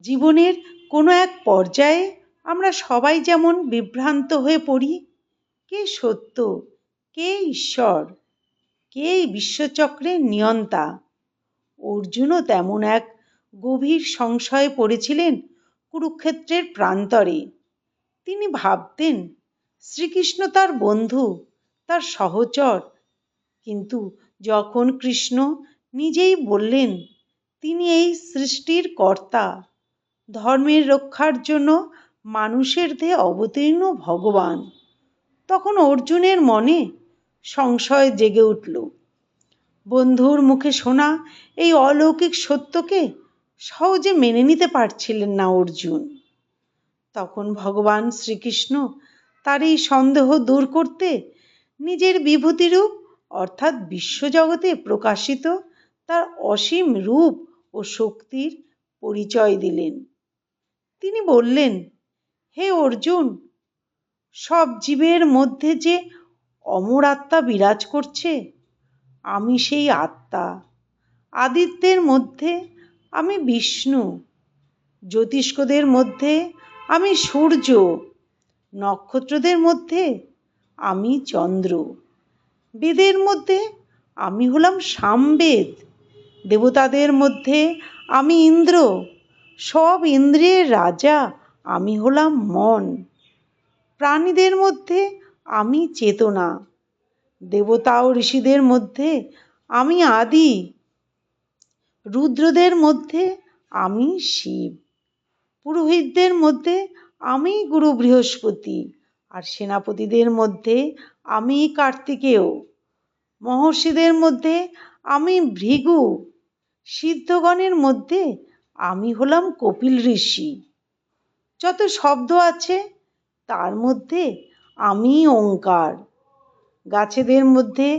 জীবনের কোনো এক পর্যায়ে আমরা সবাই যেমন বিভ্রান্ত হয়ে পড়ি, কে সত্য, কে ঈশ্বর, কে এই বিশ্বচক্রের নিয়ন্তা। অর্জুনও তেমন এক গভীর সংশয়ে পড়েছিলেন কুরুক্ষেত্রের প্রান্তরে। তিনি ভাবতেন শ্রীকৃষ্ণ তার বন্ধু, তার সহচর, কিন্তু যখন কৃষ্ণ নিজেই বললেন তিনি এই সৃষ্টির কর্তা, ধর্মের রক্ষার জন্য মানুষের দেহে অবতীর্ণ ভগবান, তখন অর্জুনের মনে সংশয় জেগে উঠল। বন্ধুর মুখে শোনা এই অলৌকিক সত্যকে সহজে মেনে নিতে পারছিলেন না অর্জুন। তখন ভগবান শ্রীকৃষ্ণ তার এই সন্দেহ দূর করতে নিজের বিভূতিরূপ অর্থাৎ বিশ্বজগতে প্রকাশিত তার অসীম রূপ ও শক্তির পরিচয় দিলেন। তিনি বললেন, হে অর্জুন, সব জীবের মধ্যে যে অমর আত্মা বিরাজ করছে, আমি সেই আত্মা। আদিত্যের মধ্যে আমি বিষ্ণু, জ্যোতিষ্কদের মধ্যে আমি সূর্য, নক্ষত্রদের মধ্যে আমি চন্দ্র, বেদের মধ্যে আমি হলাম সামবেদ, দেবতাদের মধ্যে আমি ইন্দ্র, সব ইন্দ্রিয়ের রাজা আমি হলাম মন, প্রাণীদের মধ্যে আমি চেতনা, দেবতা ও ঋষিদের মধ্যে আমি আদি, রুদ্রদের মধ্যে আমি শিব, পুরোহিতদের মধ্যে আমি গুরু বৃহস্পতি, আর সেনাপতিদের মধ্যে আমি কার্তিকেয়, মহর্ষিদের মধ্যে আমি ভৃগু, সিদ্ধগণের মধ্যে আমি হলাম কপিল ঋষি, যত শব্দ আছে তার মধ্যে আমি ওঙ্কার, গাছেদের মধ্যে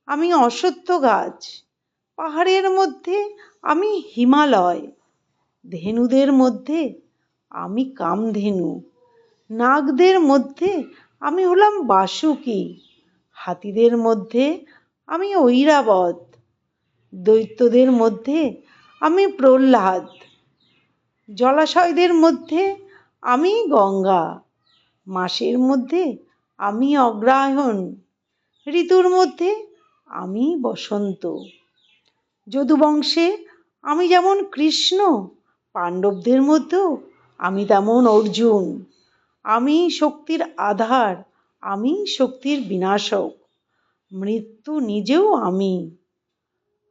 আমি অশ্বত্থ গাছ, পাহাড়ের মধ্যে আমি হিমালয়, ধেনুদের মধ্যে আমি কামধেনু, নাগদের মধ্যে আমি হলাম বাসুকী, হাতিদের মধ্যে আমি ঐরাবত, দৈত্যদের মধ্যে আমি প্রহ্লাদ, জলাশয়দের মধ্যে আমি গঙ্গা, মাসের মধ্যে আমি অগ্রহায়ণ, ঋতুর মধ্যে আমি বসন্ত, যদুবংশে আমি যেমন কৃষ্ণ, পাণ্ডবদের মধ্যেও আমি তেমন অর্জুন, আমি শক্তির আধার, আমি শক্তির বিনাশক, মৃত্যু নিজেও আমি।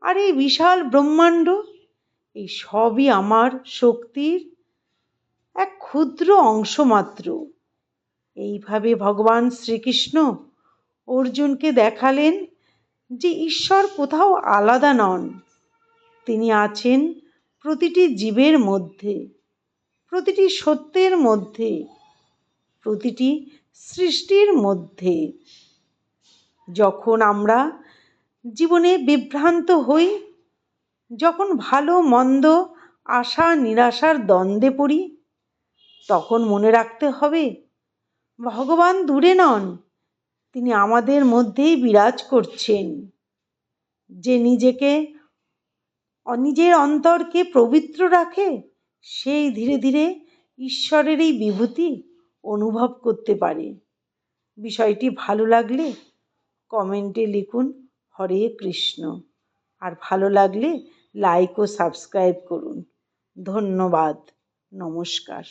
আর এই বিশাল ব্রহ্মাণ্ড, এই সবই আমার শক্তির এক ক্ষুদ্র অংশ মাত্র। এইভাবে ভগবান শ্রীকৃষ্ণ অর্জুনকে দেখালেন যে ঈশ্বর কোথাও আলাদা নন, তিনি আছেন প্রতিটি জীবের মধ্যে, প্রতিটি সত্যের মধ্যে, প্রতিটি সৃষ্টির মধ্যে। যখন আমরা জীবনে বিভ্রান্ত হই, যখন ভালো মন্দ আশা নিরাশার দ্বন্দ্বে পড়ি, তখন মনে রাখতে হবে ভগবান দূরে নন, তিনি আমাদের মধ্যেই বিরাজ করছেন। যে নিজের অন্তরকে পবিত্র রাখে, সেই ধীরে ধীরে ঈশ্বরের এই বিভূতি অনুভব করতে পারে। বিষয়টি ভালো লাগলে কমেন্টে লিখুন হরে কৃষ্ণ, আর ভালো লাগলে লাইক ও সাবস্ক্রাইব করুন। ধন্যবাদ। নমস্কার।